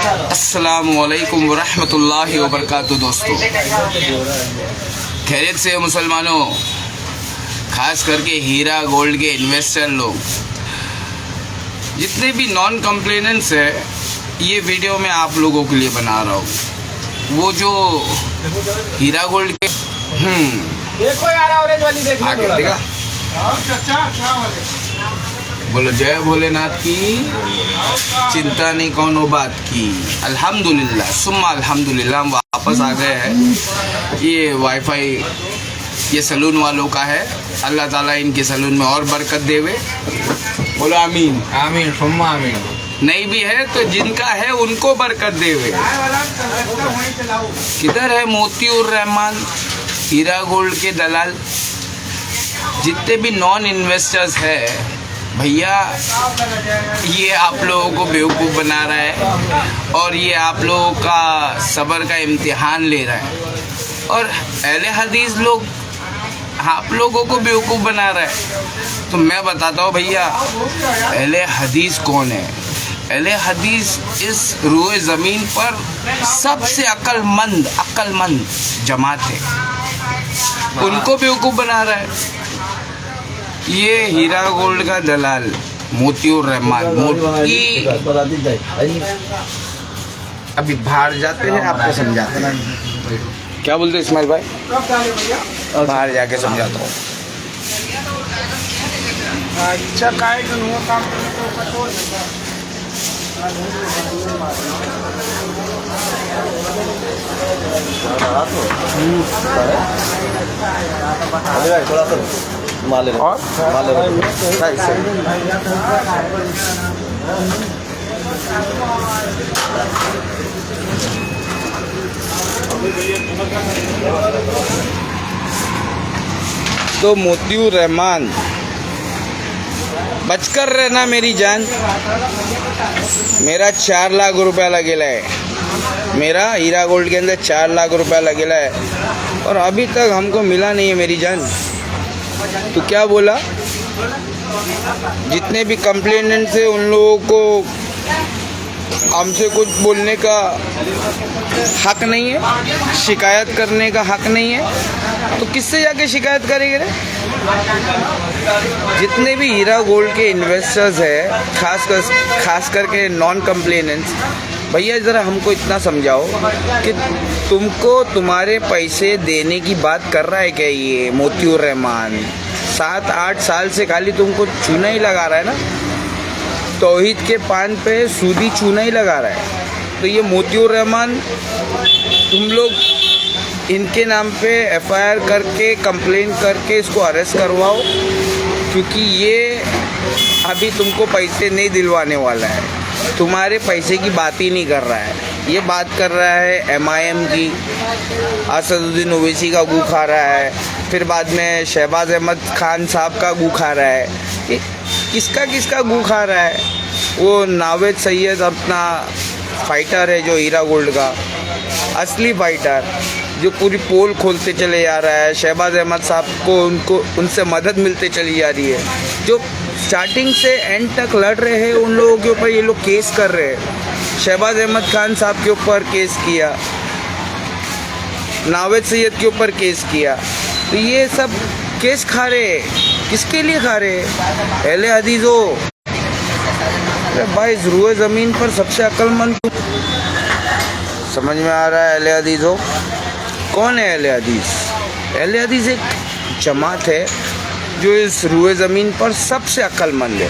अस्सलामुअलैकुम वरहमतुल्लाहि वबरकातुहू। दोस्तों, खैरियत से मुसलमानों, खास करके हीरा गोल्ड के इन्वेस्टर लोग, जितने भी नॉन कंप्लेनेंट्स है, ये वीडियो मैं आप लोगों के लिए बना रहा हूँ। वो जो हीरा गोल्ड के देखो यार, ऑरेंज वाली देखो, आगे देखा, बोलो जय भोलेनाथ की, चिंता नहीं कौनो बात की। अल्हम्दुलिल्लाह सुम्मा अल्हम्दुलिल्लाह, हम वापस आ गए हैं। ये वाईफाई ये सलून वालों का है। अल्लाह ताला इनके सलून में और बरकत देवे। बोलो आमीन। आमीन सुम्मा आमीन। नहीं भी है तो जिनका है उनको बरकत देवे। किधर है मोतीउर रहमान, हीरा गोल्ड के दलाल? जितने भी नॉन इन्वेस्टर्स है भैया, ये आप लोगों को बेवकूफ़ बना रहा है और ये आप लोगों का सब्र का इम्तिहान ले रहा है। और अहले हदीस लोग आप लोगों को बेवकूफ़ बना रहा है। तो मैं बताता हूँ भैया, अहले हदीस कौन है? अहले हदीस इस रूए ज़मीन पर सबसे अक्लमंद जमात है। उनको बेवकूफ़ बना रहा है ये हीरा गोल्ड का दलाल मोतीउर रहमान। अभी बाहर जाते हैं, आपको समझाते हैं। क्या बोलते हैं इस्माइल भाई? बाहर जाके समझाता हूँ। अच्छा काय काम थोड़ा सा माले और तो मोतीउर रहमान, बचकर रहना मेरी जान। मेरा 4 लाख रुपया लगेला है। मेरा हीरा गोल्ड के अंदर 4 लाख रुपया लगेला है और अभी तक हमको मिला नहीं है मेरी जान। तो क्या बोला, जितने भी कंप्लेनेंट्स हैं उन लोगों को हमसे कुछ बोलने का हक नहीं है, शिकायत करने का हक नहीं है। तो किससे जाके शिकायत करेंगे रे? जितने भी हीरा गोल्ड के इन्वेस्टर्स है, खास करके नॉन कंप्लेनेंट्स, भैया ज़रा हमको इतना समझाओ कि तुमको तुम्हारे पैसे देने की बात कर रहा है क्या ये मोतीउर रहमान? 7-8 साल से खाली तुमको चूना ही लगा रहा है ना, तौहीद के पान पे सूदी चूना ही लगा रहा है। तो ये मोतीउर रहमान, तुम लोग इनके नाम पे FIR करके कंप्लेन करके इसको अरेस्ट करवाओ, क्योंकि ये अभी तुमको पैसे नहीं दिलवाने वाला है। तुम्हारे पैसे की बात ही नहीं कर रहा है। ये बात कर रहा है MIM की, असदुद्दीन ओवैसी का गू खा रहा है, फिर बाद में शहबाज अहमद खान साहब का गू खा रहा है। ये किसका गू खा रहा है? वो नावेद सैयद अपना फाइटर है, जो हीरा गोल्ड का असली फाइटर, जो पूरी पोल खोलते चले जा रहा है। शहबाज अहमद साहब को उनसे मदद मिलते चली जा रही है। जो स्टार्टिंग से एंड तक लड़ रहे हैं उन लोगों के ऊपर ये लोग केस कर रहे हैं। शहबाज अहमद खान साहब के ऊपर केस किया, नावेद सैयद के ऊपर केस किया। तो ये सब केस खा रहे हैं। किसके लिए खा रहे हैं? अहले हदीस हो। अरे भाई, रूए ज़मीन पर सबसे अक्लमंद समझ में आ रहा है? अहले हदीस हो। कौन है अहले हदीस? अहले हदीस एक जमात है जो इस रूए ज़मीन पर सबसे अक्लमंद है,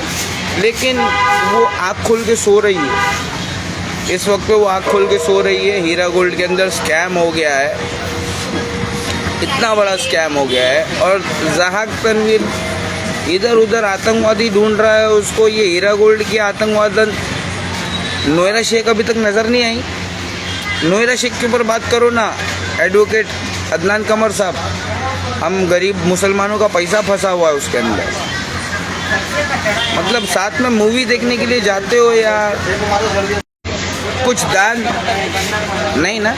लेकिन वो आँख खोल के सो रही है। इस वक्त पे वो आँख खोल के सो रही है। हीरा गोल्ड के अंदर स्कैम हो गया है, इतना बड़ा स्कैम हो गया है। और जहाक तनवीर इधर उधर आतंकवादी ढूंढ रहा है उसको। ये हीरा गोल्ड की आतंकवादी नोएरा शेख अभी तक नज़र नहीं आई। नोएरा शेख के ऊपर बात करो ना, एडवोकेट अदनान कमर साहब। हम गरीब मुसलमानों का पैसा फंसा हुआ है उसके अंदर। मतलब साथ में मूवी देखने के लिए जाते हो यार, कुछ दान नहीं ना।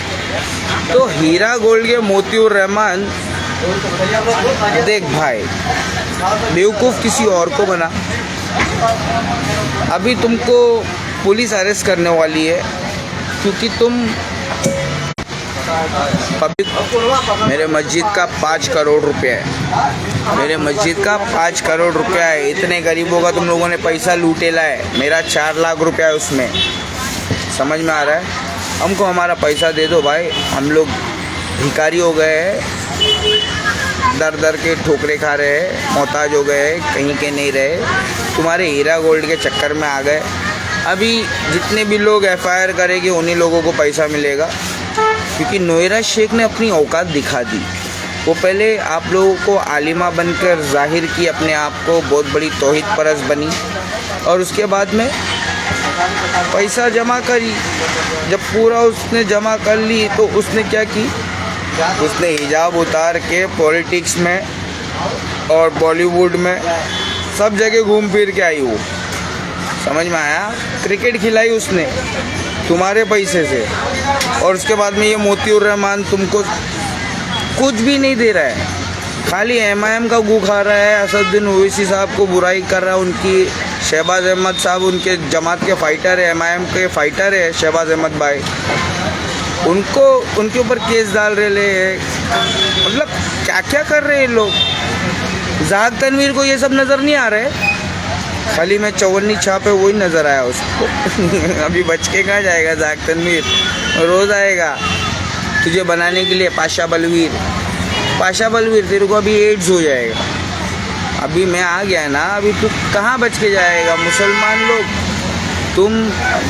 तो हीरा गोल्ड के मोतीउर रहमान, देख भाई, बेवकूफ़ किसी और को बना। अभी तुमको पुलिस अरेस्ट करने वाली है क्योंकि तुम मेरे मस्जिद का 5 करोड़ रुपया है, मेरे मस्जिद का 5 करोड़ रुपया है। इतने गरीबों का तुम लोगों ने पैसा लूटेला है, मेरा 4 लाख रुपया है उसमें। समझ में आ रहा है? हमको हमारा पैसा दे दो भाई, हम लोग भिखारी हो गए हैं, दर दर के ठोकरे खा रहे हैं, मोहताज हो गए, कहीं के नहीं रहे, तुम्हारे हीरा गोल्ड के चक्कर में आ गए। अभी जितने भी लोग FIR करेंगे उन्हीं लोगों को पैसा मिलेगा, क्योंकि नोएरा शेख ने अपनी औकात दिखा दी। वो पहले आप लोगों को आलिमा बनकर जाहिर की अपने आप को, बहुत बड़ी तौहीद परस्त बनी, और उसके बाद में पैसा जमा करी। जब पूरा उसने जमा कर ली तो उसने क्या की, उसने हिजाब उतार के पॉलिटिक्स में और बॉलीवुड में सब जगह घूम फिर के आई। वो समझ में आया? क्रिकेट खिलाई उसने तुम्हारे पैसे से, और उसके बाद में ये मोतीउर रहमान तुमको कुछ भी नहीं दे रहा है, खाली MIM का गू खा रहा है। असदुद्दीन ओवैसी साहब को बुराई कर रहा है उनकी। शहबाज अहमद साहब उनके जमात के फाइटर है, MIM के फाइटर है शहबाज अहमद भाई, उनको उनके ऊपर केस डाल रहे हैं। मतलब क्या क्या कर रहे हैं लोग। ज़ाहक तनवीर को ये सब नज़र नहीं आ रहा है, खाली मैं चौवन्नी छापे वही नज़र आया उसको। अभी बच के कहाँ जाएगा ज़ाहक तनवीर, रोज़ आएगा तुझे बनाने के लिए। पाशा बलवीर, पाशा बलवीर तेरे को अभी एड्स हो जाएगा। अभी मैं आ गया ना, अभी तू कहाँ बच के जाएगा। मुसलमान लोग, तुम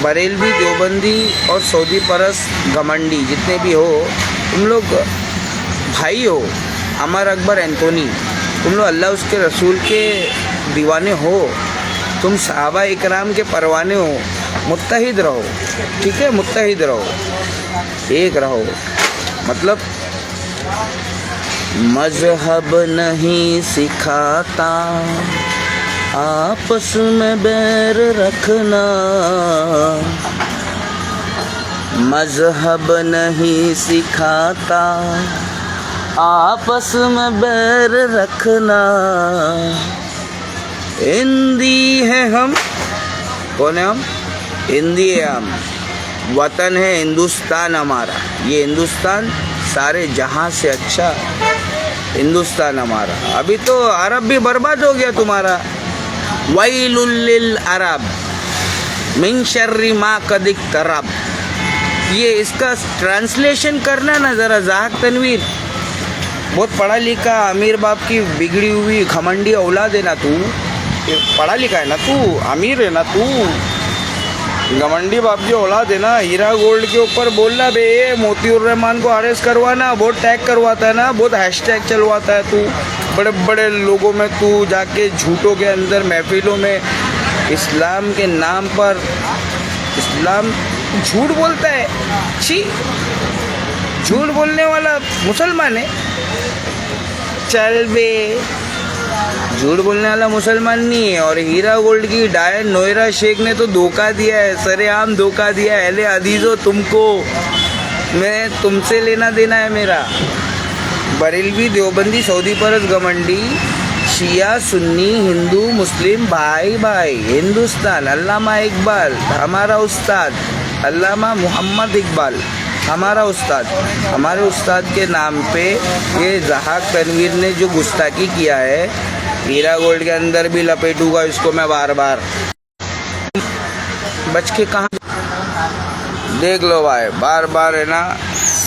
बरेलवी, देवबंदी और सऊदी परस्त घमंडी जितने भी हो, तुम लोग भाई हो। अमर अकबर एंथोनी, तुम लोग अल्लाह उसके रसूल के दीवाने हो, तुम सहाबा इकराम के परवाने हो। मुत्तहिद रहो, ठीक है? मुत्तहिद रहो, एक रहो। मतलब मजहब नहीं सिखाता आपस में बैर रखना, मजहब नहीं सिखाता आपस में बैर रखना। हिंदी है हम, कौन है हम? हिंदी है हम, वतन है हिंदुस्तान हमारा। ये हिंदुस्तान सारे जहां से अच्छा हिंदुस्तान हमारा। अभी तो अरब भी बर्बाद हो गया तुम्हारा। वैलुल लिल अरब मिन शर्रि मा कद इक़्तरब, ये इसका ट्रांसलेशन करना ना ज़रा ज़ाहक तनवीर। बहुत पढ़ा लिखा अमीर बाप की बिगड़ी हुई घमंडी औलाद है ना तू, पढ़ा लिखा है ना तू, अमीर है ना तू, घमंडी बाप की औलाद है ना। हीरा गोल्ड के ऊपर बोलना बे, मोतीउर रहमान को अरेस्ट करवाना, बहुत टैग करवाता है ना, बहुत हैशटैग चलवाता है तू। बड़े बड़े लोगों में तू जाके झूठों के अंदर महफिलों में इस्लाम के नाम पर इस्लाम झूठ बोलता है। छी, झूठ बोलने वाला मुसलमान है? चल बे, झूठ बोलने वाला मुसलमान नहीं है। और हीरा गोल्ड की डायन नोएरा शेख ने तो धोखा दिया है, सरेआम धोखा दिया है। अहले हदीसो, तुमको मैं तुमसे लेना देना है मेरा। बरेलवी, देवबंदी, सऊदी परस्त घमंडी, शिया, सुन्नी, हिंदू, मुस्लिम, भाई भाई हिंदुस्तान। अल्लामा इकबाल हमारा उस्ताद, अल्लामा मोहम्मद इकबाल हमारा उस्ताद। हमारे उस्ताद के नाम पे ये ज़ाहक तनवीर ने जो गुस्ताखी किया है, हीरा गोल्ड के अंदर भी लपेटूंगा इसको मैं बार बार। बच के कहाँ, देख लो भाई, बार बार है ना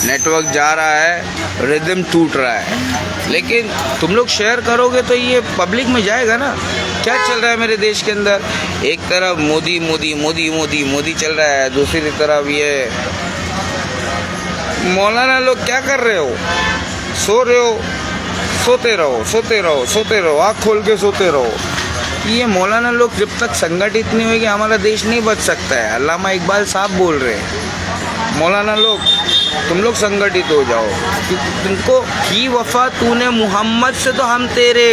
नेटवर्क जा रहा है, रिदम टूट रहा है। लेकिन तुम लोग शेयर करोगे तो ये पब्लिक में जाएगा ना। क्या चल रहा है मेरे देश के अंदर? एक तरफ मोदी मोदी मोदी मोदी मोदी चल रहा है, दूसरी तरफ ये मौलाना लोग क्या कर रहे हो? सो रहे हो, सोते रहो, सोते रहो, सोते रहो, आँख खोल के सोते रहो। ये मौलाना लोग जब तक संगठित नहीं होंगे हमारा देश नहीं बच सकता है। अल्लामा इकबाल साहब बोल रहे हैं, मौलाना लोग तुम लोग संगठित हो जाओ। तुमको की वफा तूने मोहम्मद से तो हम तेरे,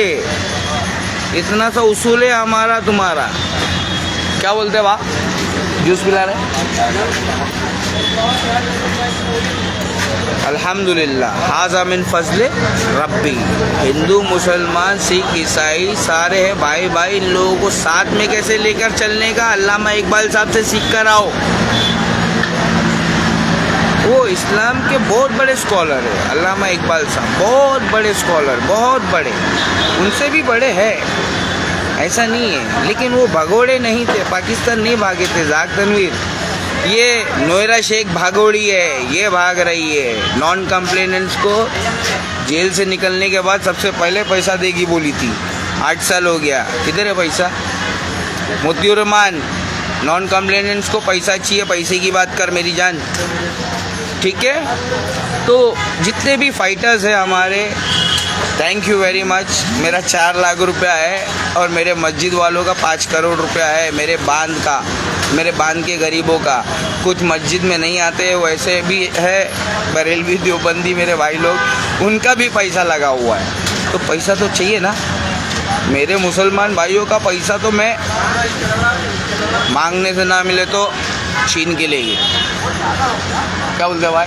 इतना सा उसूल है हमारा तुम्हारा। क्या बोलते वाह, जूस पिला रहे? अल्हम्दुलिल्लाह, हाज़ा मिन फज़ले रब्बी। हिंदू, मुसलमान, सिख, ईसाई सारे हैं भाई भाई। इन लोगों को साथ में कैसे लेकर चलने का अल्लामा इकबाल साहब से सीख कर आओ। वो इस्लाम के बहुत बड़े स्कॉलर है, अल्लामा इकबाल साहब बहुत बड़े स्कॉलर, बहुत बड़े, उनसे भी बड़े हैं, ऐसा नहीं है। लेकिन वो भगोड़े नहीं थे, पाकिस्तान नहीं भागे थे। जाक तनवीर, ये नोयरा शेख भागोड़ी है, ये भाग रही है। नॉन कंप्लेनेंट्स को जेल से निकलने के बाद सबसे पहले पैसा देगी बोली थी, 8 साल हो गया, किधर है पैसा? मोतियूर रहमान, नॉन कंप्लेनेंट्स को पैसा चाहिए, पैसे की बात कर मेरी जान, ठीक है? तो जितने भी फाइटर्स हैं हमारे, थैंक यू वेरी मच। मेरा 4 लाख रुपया है और मेरे मस्जिद वालों का 5 करोड़ रुपया है, मेरे बांध के गरीबों का। कुछ मस्जिद में नहीं आते, वैसे भी है बरेलवी देवबंदी मेरे भाई लोग, उनका भी पैसा लगा हुआ है। तो पैसा तो चाहिए ना, मेरे मुसलमान भाइयों का पैसा तो मैं मांगने से ना मिले तो छीन के लेंगे। क्या बोलते भाई?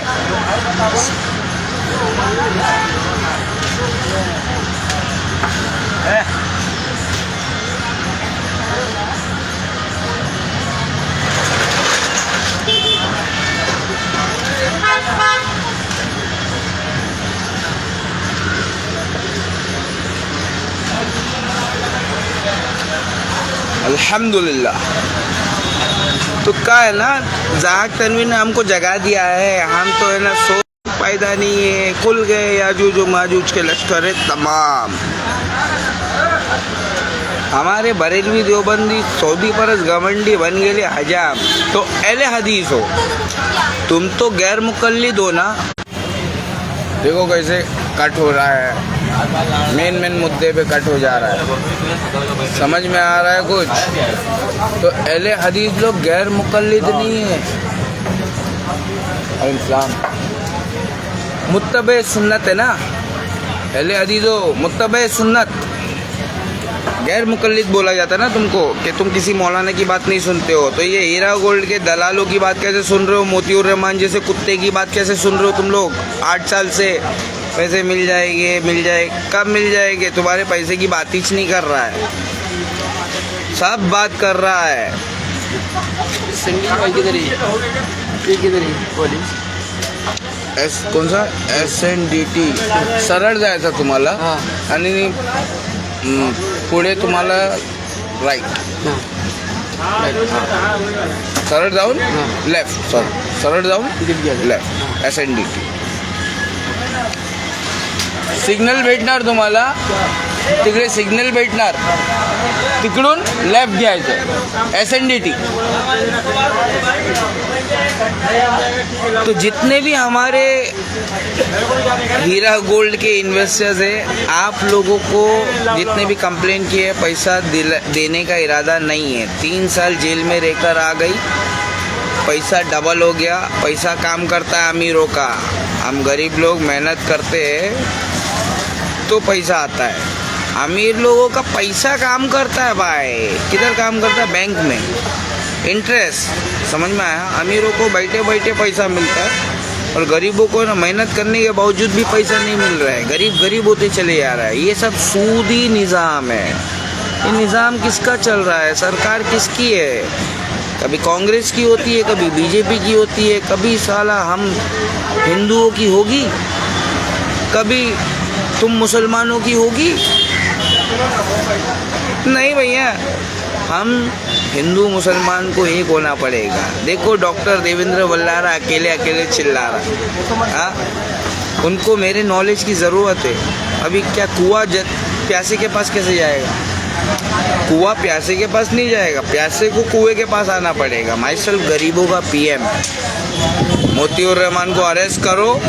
अल्हम्दुलिल्लाह। तो क्या है ना, जाक तनवीर ने हमको जगा दिया है, हम तो है ना सोच पैदा नहीं है, खुल गए याजूज और माजूज के लश्कर है तमाम। हमारे बरेलवी देवबंदी सऊदी परस गवंडी बन गए हजाम। तो अहले हदीस हो, तुम तो गैर मुकल्लिद हो ना। देखो कैसे कट हो रहा है, मेन मुद्दे पे कट हो जा रहा है, समझ में आ रहा है कुछ? तो अहले हदीस लोग गैर मुकल्लिद नहीं है, इस्लाम मुत्तबे सुन्नत है ना। अहले हदीस हो मुत्तबे सुन्नत, गैर मुकल्लिद बोला जाता है ना तुमको कि तुम किसी मौलाना की बात नहीं सुनते हो। तो ये हीरा गोल्ड के दलालों की बात कैसे सुन रहे हो? मोतियूर रहमान जैसे कुत्ते की बात कैसे सुन रहे हो तुम लोग? 8 साल से पैसे मिल जाएंगे, कब मिल जाएंगे? तुम्हारे पैसे की बात ही नहीं कर रहा है, सब बात कर रहा है। कौन सा SNDT सरळ जायचं तुम्हाला आणि पुढे तुम्हाला राईट, सरळ जाऊन लेफ्ट, सरळ जाऊन लेफ्ट, SNDT सिग्नल भेटणार तुम्हाला, तिकडे सिग्नल भेटणार, तिकडून लेफ्ट घ्यायचं, SNDT। तो जितने भी हमारे हीरा गोल्ड के इन्वेस्टर्स हैं, आप लोगों को जितने भी कंप्लेन किए, पैसा देने का इरादा नहीं है। 3 साल जेल में रहकर आ गई, पैसा डबल हो गया। पैसा काम करता है अमीरों का, हम गरीब लोग मेहनत करते हैं तो पैसा आता है। अमीर लोगों का पैसा काम करता है भाई, किधर काम करता है? बैंक में इंटरेस्ट, समझ में आया? अमीरों को बैठे बैठे पैसा मिलता है और गरीबों को ना मेहनत करने के बावजूद भी पैसा नहीं मिल रहा है, गरीब होते चले जा रहा है। ये सब सूदी निज़ाम है। ये निज़ाम किसका चल रहा है? सरकार किसकी है? कभी कांग्रेस की होती है, कभी बीजेपी की होती है, कभी साला हम हिंदुओं की होगी, कभी तुम मुसलमानों की होगी। नहीं भैया, हम हिंदू मुसलमान को एक होना पड़ेगा। देखो डॉक्टर देवेंद्र वल्लारा अकेले चिल्ला रहा, उनको मेरे नॉलेज की ज़रूरत है। अभी क्या कुआं प्यासे के पास कैसे जाएगा? कुआं प्यासे के पास नहीं जाएगा, प्यासे को कुएं के पास आना पड़ेगा। माइसेल्फ गरीबों का PM मोतियूर रहमान को अरेस्ट करो,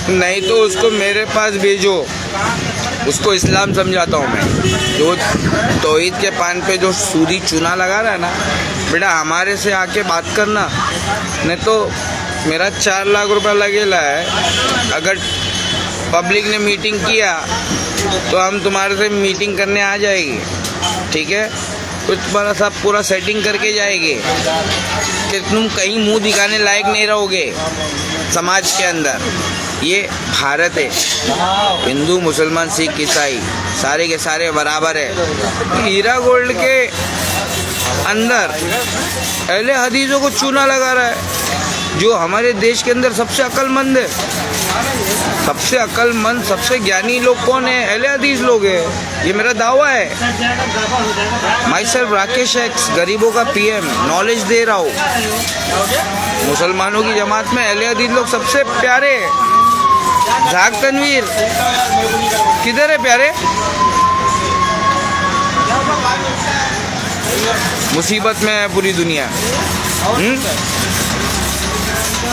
नहीं तो उसको मेरे पास भेजो, उसको इस्लाम समझाता हूँ मैं। जो तौहीद के पान पे जो सूदी चूना लगा रहा है ना, बेटा हमारे से आके बात करना, नहीं तो मेरा 4 लाख रुपया लगेला है। अगर पब्लिक ने मीटिंग किया तो हम तुम्हारे से मीटिंग करने आ जाएंगे, ठीक है? तो तुम्हारा सब पूरा सेटिंग करके जाएंगे कि तुम कहीं मुंह दिखाने लायक नहीं रहोगे समाज के अंदर। ये भारत है, हिंदू मुसलमान सिख ईसाई सारे के सारे बराबर है। हीरा गोल्ड के अंदर अहले हदीसों को चूना लगा रहा है। जो हमारे देश के अंदर सबसे अक्लमंद है, सबसे अक्लमंद, सबसे ज्ञानी लोग कौन है? अहले हदीस लोग हैं। ये मेरा दावा है। माई सेल्फ राकेश एक्स, गरीबों का पीएम, नॉलेज दे रहा हूँ। मुसलमानों की जमात में अहले हदीस लोग सबसे प्यारे हैं। झाक तनवीर किधर है प्यारे? मुसीबत में है पूरी दुनिया।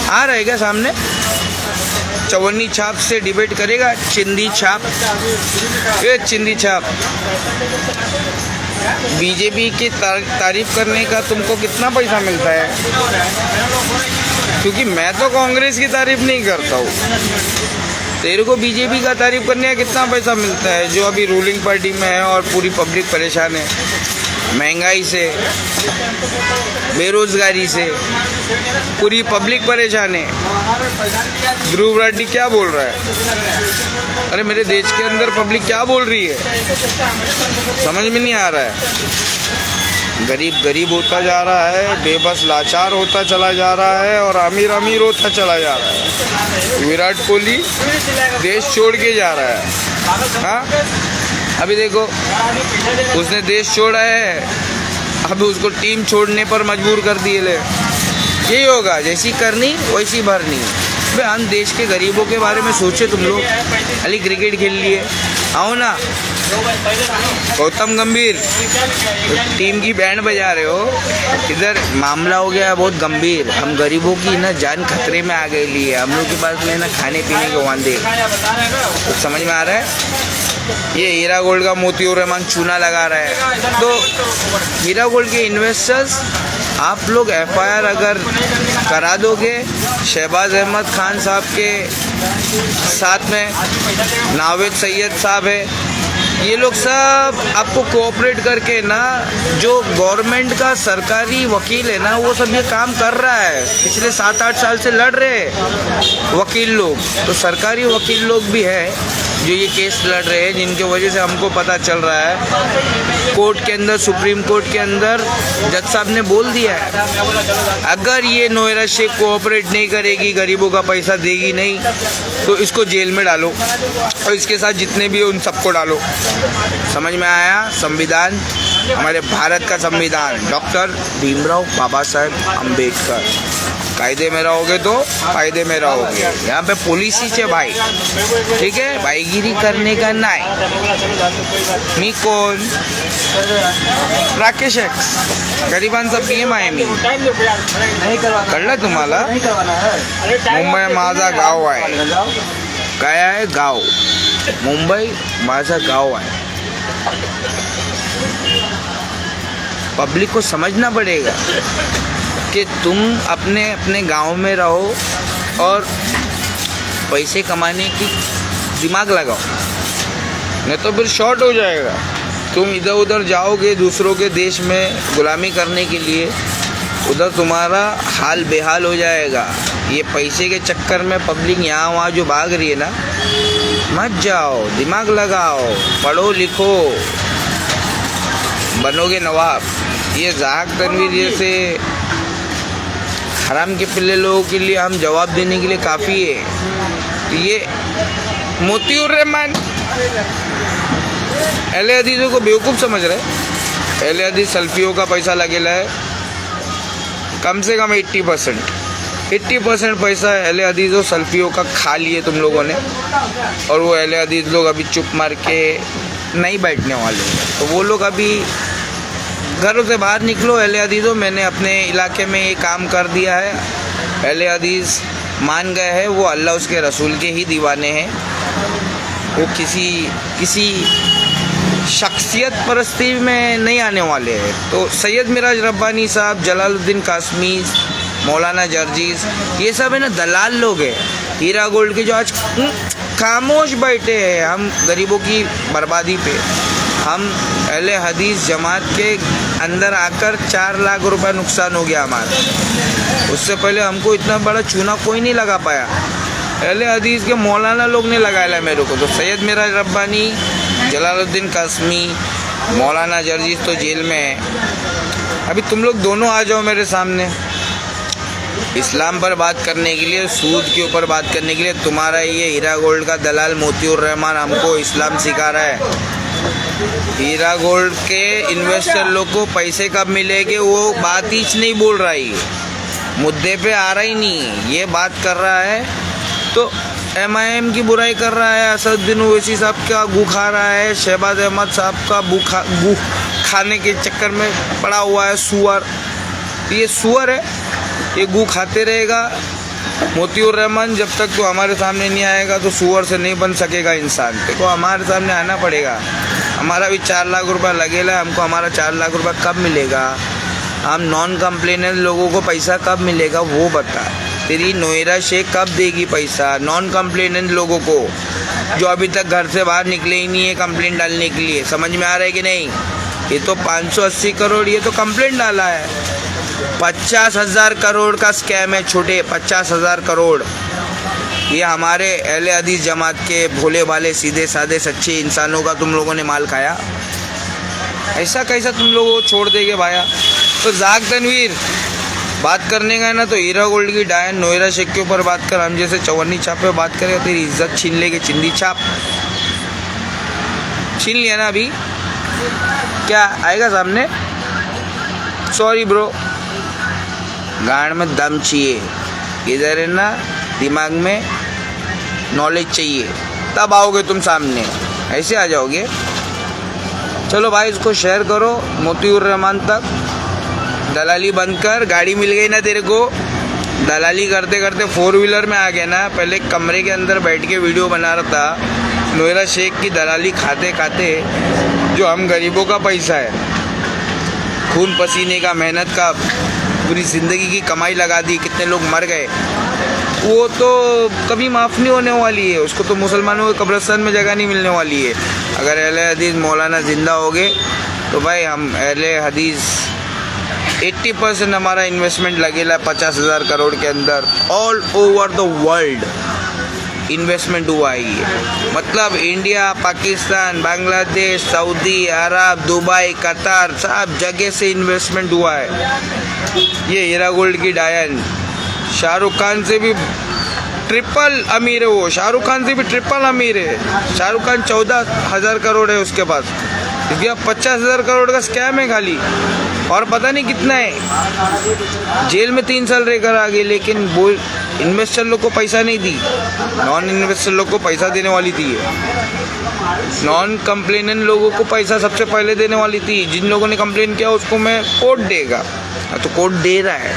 आ रहा है क्या सामने? चवन्नी छाप से डिबेट करेगा। चिंदी छाप, ये चिंदी छाप। बीजेपी की तारीफ करने का तुमको कितना पैसा मिलता है? क्योंकि मैं तो कांग्रेस की तारीफ नहीं करता हूँ। तेरे को बीजेपी का तारीफ करने का कितना पैसा मिलता है, जो अभी रूलिंग पार्टी में है और पूरी पब्लिक परेशान है महंगाई से, बेरोजगारी से, पूरी पब्लिक परेशान है। ध्रुव राठी क्या बोल रहा है? अरे मेरे देश के अंदर पब्लिक क्या बोल रही है समझ में नहीं आ रहा है। गरीब गरीब होता जा रहा है, बेबस लाचार होता चला जा रहा है और अमीर अमीर होता चला जा रहा है। विराट कोहली देश छोड़ के जा रहा है। हाँ, अभी देखो उसने देश छोड़ा है, अब उसको टीम छोड़ने पर मजबूर कर दिए। ले यही होगा, जैसी करनी वैसी भरनी। भाई हम देश के गरीबों के बारे में सोचे तुम लोग। अली क्रिकेट खेल लिए, आओ ना। गौतम गंभीर टीम की बैंड बजा रहे हो, इधर मामला हो गया बहुत गंभीर। हम गरीबों की ना जान खतरे में आ गई ली है। हम लोग के पास में ना खाने पीने के वादे, तो समझ में आ रहा है। ये हीरा गोल्ड का मोतियूर रहमान चूना लगा रहा है। तो हीरा गोल्ड के इन्वेस्टर्स, आप लोग एफआईआर अगर करा दोगे शहबाज अहमद खान साहब के साथ में नावेद सैयद साहब है, ये लोग सब आपको कोऑपरेट करके ना, जो गवर्नमेंट का सरकारी वकील है ना, वो सब ये काम कर रहा है। पिछले 7-8 साल से लड़ रहे वकील लोग, तो सरकारी वकील लोग भी है जो ये केस लड़ रहे हैं, जिनके वजह से हमको पता चल रहा है कोर्ट के अंदर, सुप्रीम कोर्ट के अंदर जज साहब ने बोल दिया है अगर ये नोएरा शेख कोऑपरेट नहीं करेगी, गरीबों का पैसा देगी नहीं, तो इसको जेल में डालो और इसके साथ जितने भी उन सबको डालो। समझ में आया? संविधान, हमारे भारत का संविधान, डॉक्टर भीमराव बाबा साहेब अम्बेडकर। कायदे में रहोगे तो फायदे में रहोगे। यहाँ पे पुलिस ही है भाई, ठीक है? भाईगिरी करने का नाही। मी कोण? राकेश एक्स, गरिबांचा पीएम आहे मी। कळलं तुम्हाला? मुंबई माझा गाव आहे। काय आहे? गाव। मुंबई माझा गाव आहे। पब्लिक को समझना पड़ेगा कि तुम अपने अपने गांव में रहो और पैसे कमाने की दिमाग लगाओ, नहीं तो फिर शॉर्ट हो जाएगा। तुम इधर उधर जाओगे दूसरों के देश में गुलामी करने के लिए, उधर तुम्हारा हाल बेहाल हो जाएगा। ये पैसे के चक्कर में पब्लिक यहाँ वहाँ जो भाग रही है ना, मत जाओ, दिमाग लगाओ, पढ़ो लिखो, बनोगे नवाब। ये ज़ाहक तनवीर जैसे हराम के पिल्ले लोगों के लिए हम जवाब देने के लिए काफ़ी है। ये मोतियूर रहमान अहले हदीसों को बेवकूफ़ समझ रहे। अहले हदीस सल्फियों का पैसा लगेला है कम से कम 80% पैसा अहले हदीसों सल्फियों का खा लिए तुम लोगों ने, और वो अहले हदीस लोग अभी चुप मार के नहीं बैठने वाले। तो वो लोग अभी घरों से बाहर निकलो। अहले हदीसों, मैंने अपने इलाके में ये काम कर दिया है। अहले हदीस मान गए हैं वो अल्लाह उसके रसूल के ही दीवाने हैं। वो किसी शख्सियत परस्ती में नहीं आने वाले हैं। तो सैयद मिराज रब्बानी साहब, जलालुद्दीन कासमी, मौलाना जर्जीस, ये सब है ना दलाल लोग हैं हीरा गोल्ड के, जो आज खामोश बैठे हैं हम गरीबों की बर्बादी पे। हम अहले हदीस जमात के अंदर आकर 4 लाख रुपए नुकसान हो गया हमारा। उससे पहले हमको इतना बड़ा चूना कोई नहीं लगा पाया। अहले हदीस के मौलाना लोग ने लगाया मेरे को। तो सैयद मिराज रब्बानी, जलालुद्दीन कासमी, मौलाना जर्जीस तो जेल में है। अभी तुम लोग दोनों आ जाओ मेरे सामने, इस्लाम पर बात करने के लिए, सूद के ऊपर बात करने के लिए तुम्हारा ये हीरा गोल्ड का दलाल मोतीउर रहमान हमको इस्लाम सिखा रहा है। हीरा गोल्ड के इन्वेस्टर लोग को पैसे कब मिलेंगे वो बात ही नहीं बोल रहा है, मुद्दे पे आ रहा ही नहीं। ये बात कर रहा है तो MIM की बुराई कर रहा है, असदुद्दीन ओवैसी साहब का गू खा रहा है, शहबाज अहमद साहब का गू खाने के चक्कर में पड़ा हुआ है सुअर। ये सुअर है, ये गू खाते रहेगा। मोतीउर रहमान जब तक तो हमारे सामने नहीं आएगा तो सुअर से नहीं बन सकेगा इंसान। देखो हमारे सामने आना पड़ेगा। हमारा भी 4 लाख रुपया लगेगा, हमको हमारा 4 लाख रुपया कब मिलेगा? हम नॉन कंप्लेनेंट लोगों को पैसा कब मिलेगा वो बता। तेरी नोएरा शेख कब देगी पैसा नॉन कंप्लेनेंट लोगों को, जो अभी तक घर से बाहर निकले ही नहीं है कंप्लेंट डालने के लिए? समझ में आ रहा है कि नहीं? ये तो 580 करोड़ ये तो कंप्लेंट डाला है। 50,000 करोड़ का स्कैम है छोटे, 50,000 करोड़। ये हमारे अहले हदीस जमात के भोले भाले सीधे साधे सच्चे इंसानों का तुम लोगों ने माल खाया। ऐसा कैसा तुम लोगों को छोड़ देंगे भाया? तो जाग तनवीर बात करने का है ना तो हीरा गोल्ड की डायन नोएरा शेख के ऊपर बात कर। हम जैसे चवन्नी छाप पे बात करेगा तेरी इज्जत छीन लेके। चिंदी छाप छीन लिया ना अभी, क्या आएगा सामने? सॉरी ब्रो, गांड में दम चाहिए, इधर है ना दिमाग में नॉलेज चाहिए, तब आओगे तुम सामने। ऐसे आ जाओगे? चलो भाई इसको शेयर करो मोतीउर रहमान तक। दलाली बंद कर, गाड़ी मिल गई ना तेरे को, दलाली करते करते 4 व्हीलर में आ गया ना। पहले कमरे के अंदर बैठ के वीडियो बना रहा था, नोएरा शेख की दलाली खाते खाते जो हम गरीबों का पैसा है, खून पसीने का, मेहनत का, पूरी ज़िंदगी की कमाई लगा दी, कितने लोग मर गए, वो तो कभी माफ़ नहीं होने वाली है। उसको तो मुसलमानों के कब्रिस्तान में जगह नहीं मिलने वाली है। अगर अहले हदीस मौलाना ज़िंदा हो गए तो भाई हम अहले हदीस 80% हमारा इन्वेस्टमेंट लगेगा 50,000 करोड़ के अंदर। All over the world investment हुआ है ये, मतलब इंडिया, पाकिस्तान, बांग्लादेश, सऊदी अरब, दुबई, कतार, सब जगह से इन्वेस्टमेंट हुआ है। ये हीरा गोल्ड की डायन शाहरुख खान से भी ट्रिपल अमीर है वो, शाहरुख खान से भी ट्रिपल अमीर है। शाहरुख खान 14,000 करोड़ है उसके पास, इसके 50,000 करोड़ का स्कैम है खाली, और पता नहीं कितना है। जेल में 3 साल रहकर आ गए, लेकिन वो इन्वेस्टर लोग को पैसा नहीं दी, नॉन इन्वेस्टर लोग को पैसा देने वाली थी। नॉन कंप्लेनेंट लोगों को पैसा सबसे पहले देने वाली थी। जिन लोगों ने कंप्लेन किया उसको मैं कोर्ट देगा, तो कोर्ट दे रहा है।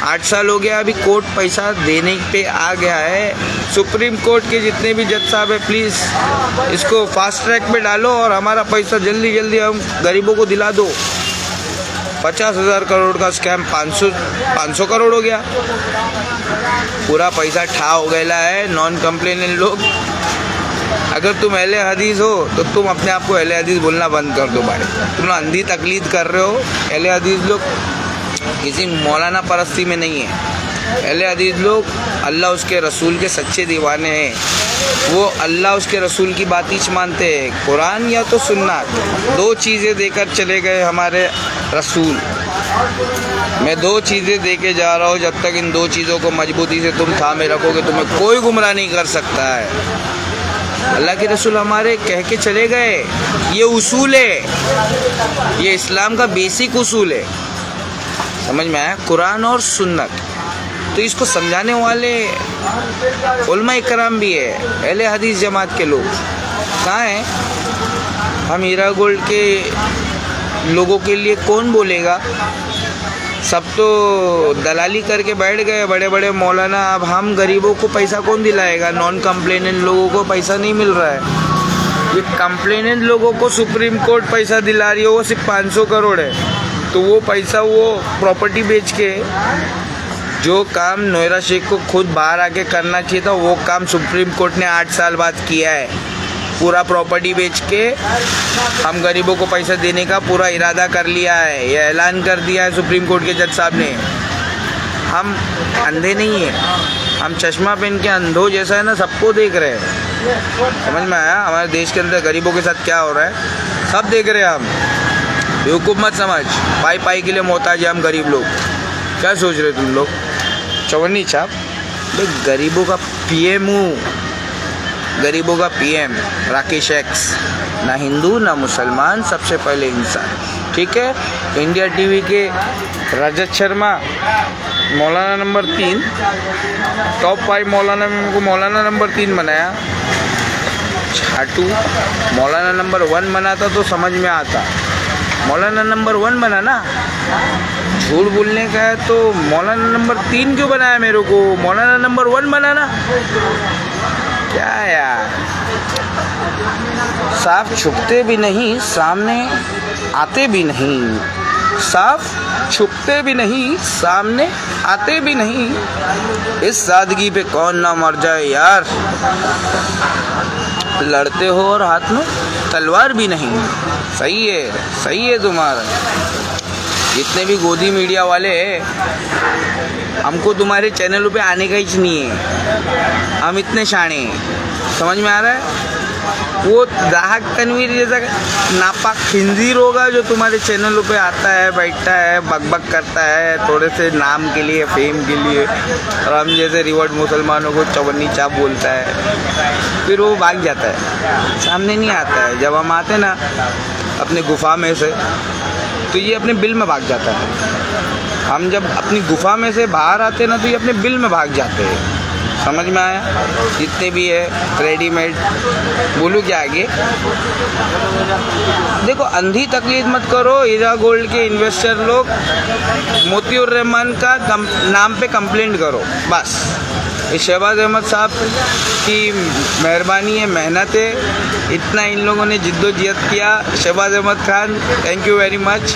8 साल हो गया, अभी कोर्ट पैसा देने पे आ गया है। सुप्रीम कोर्ट के जितने भी जज साहब है, प्लीज़ इसको फास्ट ट्रैक पे डालो और हमारा पैसा जल्दी जल्दी हम गरीबों को दिला दो। 50,000 करोड़ का स्कैम 500 करोड़ हो गया, पूरा पैसा ठा हो गया है। नॉन कंप्लेनेंट लोग, अगर तुम अहले हदीस हो तो तुम अपने आप को अहले हदीस बोलना बंद कर दो भाई। तुम लोग अंधी तकलीद कर रहे हो। अहले हदीस लोग किसी मौलाना परस्ती में नहीं है। अहले हदीस लोग अल्लाह उसके रसूल के सच्चे दीवाने हैं। वो अल्लाह उसके रसूल की बात ही मानते हैं, कुरान या तो सुन्नत। 2 चीज़ें देकर चले गए हमारे रसूल। मैं 2 चीज़ें दे के जा रहा हूँ, जब तक इन 2 चीज़ों को मजबूती से तुम थामे रखोगे तुम्हें कोई गुमराह नहीं कर सकता है। अल्लाह के रसूल हमारे कह के चले गए, ये उसूल है, ये इस्लाम का बेसिक उसूल है। समझ में आया? कुरान और सुन्नत। तो इसको समझाने वाले उलमा इकराम भी है, अहले हदीस जमात के लोग कहाँ हैं? हम हीरा गोल्ड के लोगों के लिए कौन बोलेगा? सब तो दलाली करके बैठ गए बड़े बड़े मौलाना। अब हम गरीबों को पैसा कौन दिलाएगा? नॉन कंप्लेनेंट लोगों को पैसा नहीं मिल रहा है। ये कंप्लेनेंट लोगों को सुप्रीम कोर्ट पैसा दिला रही है, वो सिर्फ 500 करोड़ है। तो वो पैसा वो प्रॉपर्टी बेच के, जो काम नोएरा शेख को खुद बाहर आके करना चाहिए था, वो काम सुप्रीम कोर्ट ने 8 साल बाद किया है। पूरा प्रॉपर्टी बेच के हम गरीबों को पैसा देने का पूरा इरादा कर लिया है, ये ऐलान कर दिया है सुप्रीम कोर्ट के जज साहब ने। हम अंधे नहीं हैं, हम चश्मा पहन के अंधों जैसा है ना सबको देख रहे हैं। समझ में आया? हमारे देश के अंदर गरीबों के साथ क्या हो रहा है सब देख रहे हैं हम। बेवकूफ़ मत समझ, पाई पाई के लिए मोहताज है हम गरीब लोग। क्या सोच रहे तुम लोग? चवन्नी छाप भाई, गरीबों का पीएम हूँ, गरीबों का पीएम राकेश एक्स, ना हिंदू ना मुसलमान, सबसे पहले इंसान, ठीक है। इंडिया टीवी के रजत शर्मा मौलाना नंबर 3, टॉप 5 मौलाना में को मौलाना नंबर 3 बनाया। छाटू मौलाना नंबर 1 बनाता तो समझ में आता, मौलाना नंबर 1 बना ना, झूठ बोलने का है तो मौलाना नंबर 3 क्यों बनाया मेरे को, मौलाना नंबर 1 बनाना क्या यार। साफ छुपते भी नहीं, सामने आते भी नहीं, साफ छुपते भी नहीं, सामने आते भी नहीं, इस सादगी पे कौन ना मर जाए यार। लड़ते हो और हाथ में तलवार भी नहीं, सही है तुम्हारा। जितने भी गोदी मीडिया वाले हैं, हमको तुम्हारे चैनलों पे आने का ही नहीं है, हम इतने शाणे हैं, समझ में आ रहा है। वो दाहक तनवीर जैसा नापाक खिंजीर होगा जो तुम्हारे चैनलों पे आता है, बैठता है, बकबक करता है थोड़े से नाम के लिए, फेम के लिए, और हम जैसे रिवर्ड मुसलमानों को चवन्नी चाप बोलता है, फिर वो भाग जाता है, सामने नहीं आता है। जब हम आते ना अपने गुफा में से तो ये अपने बिल में भाग जाता है, हम जब अपनी गुफा में से बाहर आते ना तो ये अपने बिल में भाग जाते हैं, समझ में आया। जितने भी है रेडीमेड, बोलूँ क्या आगे। देखो अंधी तकलीफ मत करो, हीरा गोल्ड के इन्वेस्टर लोग मोतीउर रहमान का नाम पे कंप्लेंट करो बस। ये शहबाज अहमद साहब की मेहरबानी है, मेहनत है, इतना इन लोगों ने जिद्दोजहद किया। Shahbaz Ahmed Khan thank you very much.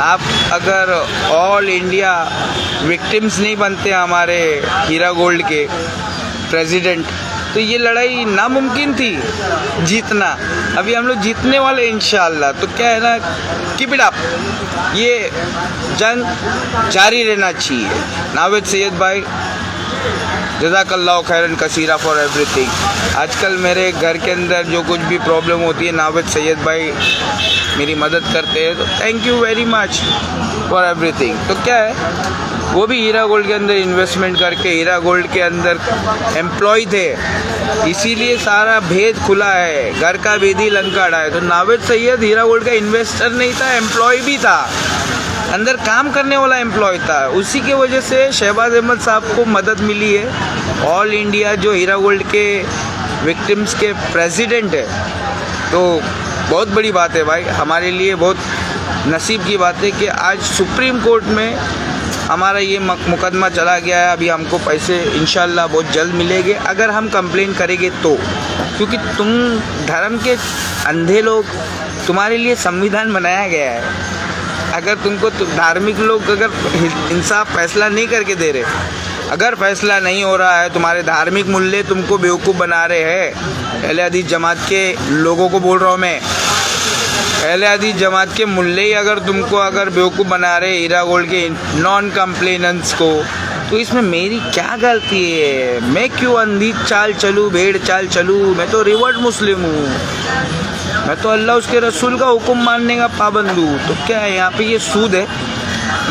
आप अगर ऑल इंडिया विक्टिम्स नहीं बनते हमारे हीरा गोल्ड के प्रेसिडेंट, तो ये लड़ाई नामुमकिन थी जीतना। अभी हम लोग जीतने वाले इंशाअल्लाह। तो क्या है ना, कीप इट अप, ये जंग जारी रहना चाहिए। नावेद सैयद भाई जज़ाकल्लाह खैरन कसीरा फॉर एवरीथिंग। आजकल मेरे घर के अंदर जो कुछ भी प्रॉब्लम होती है, नावेद सैयद भाई मेरी मदद करते हैं, तो thank you very much for everything. तो क्या है, वो भी हीरा गोल्ड के अंदर इन्वेस्टमेंट करके हीरा गोल्ड के अंदर एम्प्लॉय थे, इसीलिए सारा भेद खुला है, घर का भेदी लंका अड़ा है। तो नावेद सैयद हीरा गोल्ड का इन्वेस्टर नहीं था, एम्प्लॉय भी था, अंदर काम करने वाला एम्प्लॉय था। उसी की वजह से शहबाज अहमद साहब को मदद मिली है। ऑल इंडिया जो हीरा गोल्ड के विक्टिम्स के प्रेसिडेंट है, तो बहुत बड़ी बात है भाई, हमारे लिए बहुत नसीब की बात है कि आज सुप्रीम कोर्ट में हमारा ये मुकदमा चला गया है। अभी हमको पैसे इंशाल्लाह बहुत जल्द मिलेंगे अगर हम कंप्लेन करेंगे तो, क्योंकि तुम धर्म के अंधे लोग, तुम्हारे लिए संविधान बनाया गया है। अगर तुमको धार्मिक लोग अगर इंसाफ फैसला नहीं करके दे रहे, अगर फैसला नहीं हो रहा है, तुम्हारे धार्मिक मूल्य तुमको बेवकूफ़ बना रहे हैं, अहले हदीस जमात के लोगों को बोल रहा हूँ मैं, अहले हदीस जमात के मुल्ले ही अगर तुमको अगर बेवकूफ़ बना रहे हीरा गोल्ड के नॉन कंप्लेनेंट्स को, तो इसमें मेरी क्या गलती है? मैं क्यों अंधी चाल चलूँ, भेड़ चाल चलूँ? मैं तो रिवर्ड मुस्लिम हूँ, मैं तो अल्लाह उसके रसूल का हुक्म मानने का पाबंद हूँ। तो क्या है, यहाँ पे ये सूद है,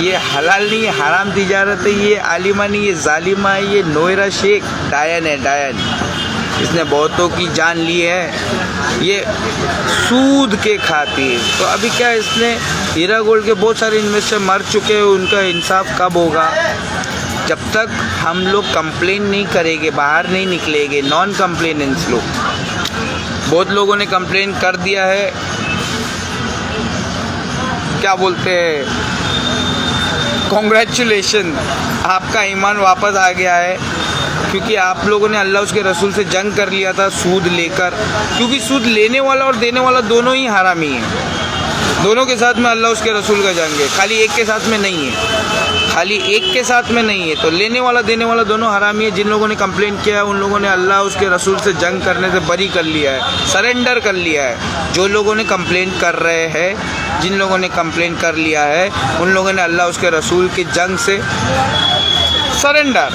ये हलाल नहीं है, हराम तिजारत है, ये आलिमा नहीं, ये जालिमा है, ये नोएरा शेख डायन है, डायन, इसने बहुतों की जान ली है ये सूद के खातिर। तो अभी क्या, इसने हीरा गोल्ड के बहुत सारे इन्वेस्टर मर चुके हैं, उनका इंसाफ कब होगा? जब तक हम लोग कंप्लेन नहीं करेंगे, बाहर नहीं निकलेंगे, नॉन कंप्लेनेंट्स लोग, बहुत लोगों ने कंप्लेन कर दिया है, क्या बोलते हैं, कॉन्ग्रेचुलेशन, आपका ईमान वापस आ गया है, क्योंकि आप लोगों ने अल्लाह उसके रसूल से जंग कर लिया था सूद लेकर। क्योंकि सूद लेने वाला और देने वाला दोनों ही हरामी हैं, दोनों के साथ में अल्लाह उसके रसूल का जंग है, खाली एक के साथ में नहीं है, खाली एक के साथ में नहीं है। तो लेने वाला देने वाला दोनों हरामी है। जिन लोगों ने कंप्लेन किया है उन लोगों ने अल्लाह उसके रसूल से जंग करने से बरी कर लिया है, सरेंडर कर लिया है। जो लोगों ने कंप्लेन कर रहे हैं, जिन लोगों ने कंप्लेन कर लिया है, उन लोगों ने अल्लाह उसके रसूल की जंग से सरेंडर,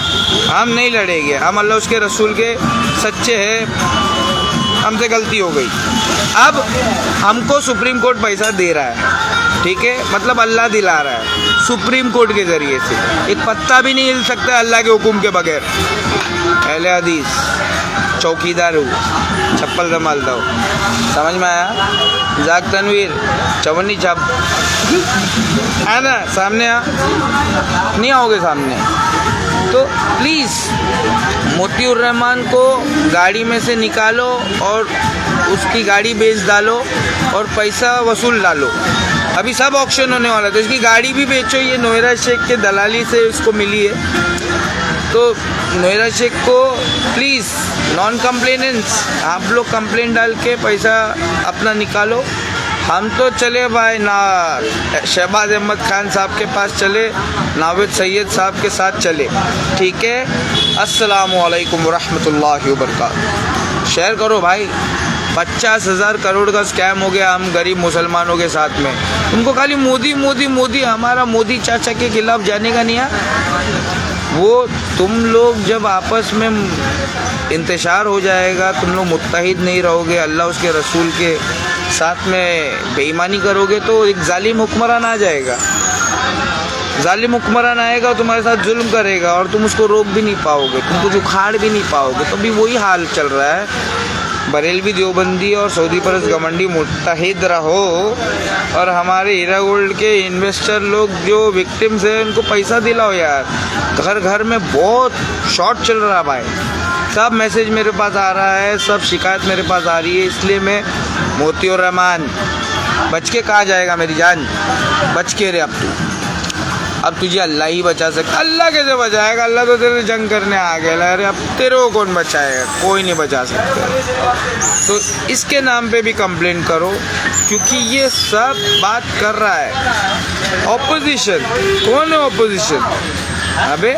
हम नहीं लड़ेंगे, हम अल्लाह उसके रसूल के सच्चे हैं, हमसे गलती हो गई। अब हमको सुप्रीम कोर्ट पैसा दे रहा है, ठीक है, मतलब अल्लाह दिला रहा है सुप्रीम कोर्ट के ज़रिए से। एक पत्ता भी नहीं हिल सकता अल्लाह के हुक्म के बगैर। अहले हदीस चौकीदार हूँ, चप्पल संभाल दो। समझ में आया? जाग तनवीर चवन्नी छाप है ना, सामने आ, नहीं आओगे सामने तो प्लीज़ मोतियुर रहमान को गाड़ी में से निकालो और उसकी गाड़ी बेच डालो और पैसा वसूल डालो। अभी सब ऑक्शन होने वाला, तो इसकी गाड़ी भी बेचो। ये नोएरा शेख के दलाली से इसको मिली है, तो नोएरा शेख को प्लीज़ नॉन कंप्लेनेंस आप लोग कंप्लेंट डाल के पैसा अपना निकालो। हम तो चले भाई ना शहबाज अहमद खान साहब के पास चले, नावेद सैयद साहब के साथ चले, ठीक है। अस्सलामु अलैकुम वरहमतुल्लाहि वबरकातुहू। शेयर करो भाई। 50,000 करोड़ का स्कैम हो गया हम गरीब मुसलमानों के साथ में। उनको खाली मोदी मोदी मोदी, हमारा मोदी चाचा के खिलाफ जाने का नहीं है। वो तुम लोग जब आपस में इंतशार हो जाएगा, तुम लोग मुत्तहिद नहीं रहोगे, अल्लाह उसके रसूल के साथ में बेईमानी करोगे, तो एक जालिम हुक्मरान आ जाएगा। जालिम हुक्मरान आएगा, तुम्हारे साथ जुल्म करेगा और तुम उसको रोक भी नहीं पाओगे, तुम कुछ उखाड़ भी नहीं पाओगे। तो भी वही हाल चल रहा है। बरेलवी देवबंदी और सऊदी परस्त गमंडी मुत्तहिद रहो और हमारे हीरा गोल्ड के इन्वेस्टर लोग जो विक्टिम्स हैं उनको पैसा दिलाओ यार। घर घर में बहुत शॉर्ट चल रहा है भाई, सब मैसेज मेरे पास आ रहा है, सब शिकायत मेरे पास आ रही है। इसलिए मैं मोतियुर रहमान बच के कहाँ जाएगा मेरी जान, बच के रे। अब तुझे अल्लाह ही बचा सकता। अल्लाह कैसे बचाएगा? अल्लाह तो तेरे जंग करने आ गया। अरे अब तेरे को कौन बचाएगा? कोई नहीं बचा सकता। तो इसके नाम पे भी कंप्लेंट करो, क्योंकि ये सब बात कर रहा है ऑपोजिशन। कौन है ऑपोजिशन? अबे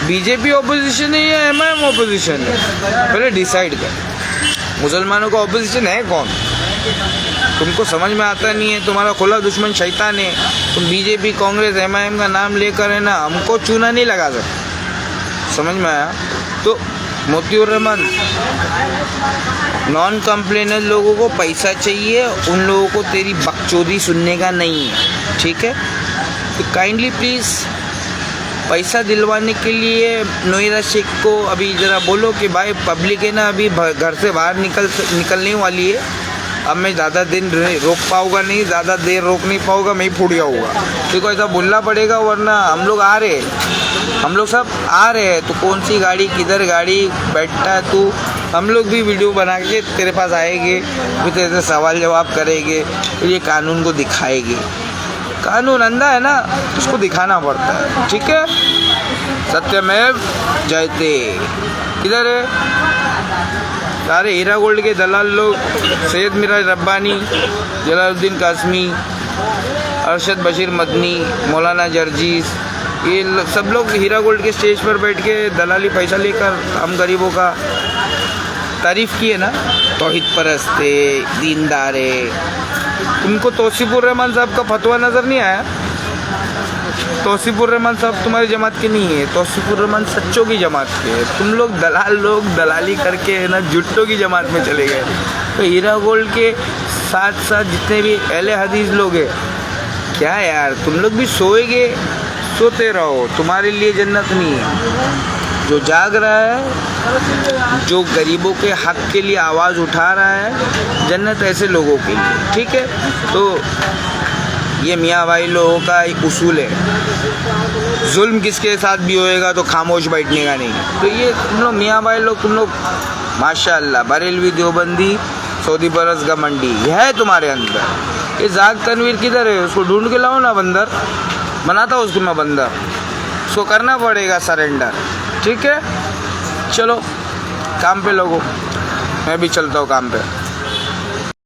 बीजेपी ऑपोजिशन है या एमआईएम ऑपोजिशन है? पहले डिसाइड कर, मुसलमानों का ऑपोजिशन है कौन? तुमको समझ में आता नहीं है, तुम्हारा खुला दुश्मन शैतान है। तुम बीजेपी कांग्रेस एमआईएम का नाम लेकर है ना, हमको चूना नहीं लगा सकते। समझ में आया? तो मोतियुर रहमान, नॉन कंप्लेनर लोगों को पैसा चाहिए, उन लोगों को तेरी बकचोदी सुनने का नहीं है, ठीक है। तो काइंडली प्लीज़ पैसा दिलवाने के लिए नोएरा शेख को अभी ज़रा बोलो कि भाई पब्लिक है ना, अभी घर से बाहर निकलने वाली है। अब मैं ज़्यादा दिन रोक पाऊँगा नहीं, ज़्यादा देर रोक नहीं पाऊँगा, मैं ही फूट जाऊँगा। तो ऐसा बोलना पड़ेगा, वरना हम लोग आ रहे हैं, हम लोग सब आ रहे हैं। तो कौन सी गाड़ी, किधर गाड़ी बैठता है तू, हम लोग भी वीडियो बना के तेरे पास आएंगे, फिर तेरे से सवाल जवाब करेंगे, फिर ये कानून को दिखाएंगे। कानून अंधा है ना, उसको दिखाना पड़ता है, ठीक है। सत्यमेव जयते। किधर है सारे हीरा गोल्ड के दलाल लोग? सैयद मिराज रब्बानी, जलालुद्दीन कासमी, अरशद बशीर मदनी, मौलाना जर्जीस, ये सब लोग हीरा गोल्ड के स्टेज पर बैठ के दलाली पैसा लेकर हम गरीबों का तारीफ़ किए ना। तौहीद परस्त है, दीनदार है। तुमको तौसीफुर रहमान साहब का फतवा नज़र नहीं आया? तौसीफुर रहमान साहब तुम्हारी जमात के नहीं है, तौसीफुर रहमान सच्चों की जमात के है। तुम लोग दलाली करके है ना जुट्टों की जमात में चले गए। तो हीरा गोल्ड के साथ साथ जितने भी अहले हदीस लोग हैं, क्या यार तुम लोग भी सोएंगे, सोते रहो, तुम्हारे लिए जन्नत नहीं है। जो जाग रहा है, जो गरीबों के हक के लिए आवाज़ उठा रहा है, जन्नत ऐसे लोगों के लिए, ठीक है। तो ये मियाँ भाई लोगों का एक उसूल है, जुल्म किसके साथ भी होएगा तो खामोश बैठने का नहीं। तो ये तुम लोग मियाँ भाई लोग, तुम लोग माशाल्लाह बरेलवी देवबंदी सऊदी परस्त गमंडी है तुम्हारे अंदर। ये जाग तनवीर किधर है? उसको ढूंढ के लाओ ना, बंदर बनाता हूँ उसको मैं बंदर। उसको करना पड़ेगा सरेंडर, ठीक है। चलो काम पे लोगों, मैं भी चलता हूँ काम पे।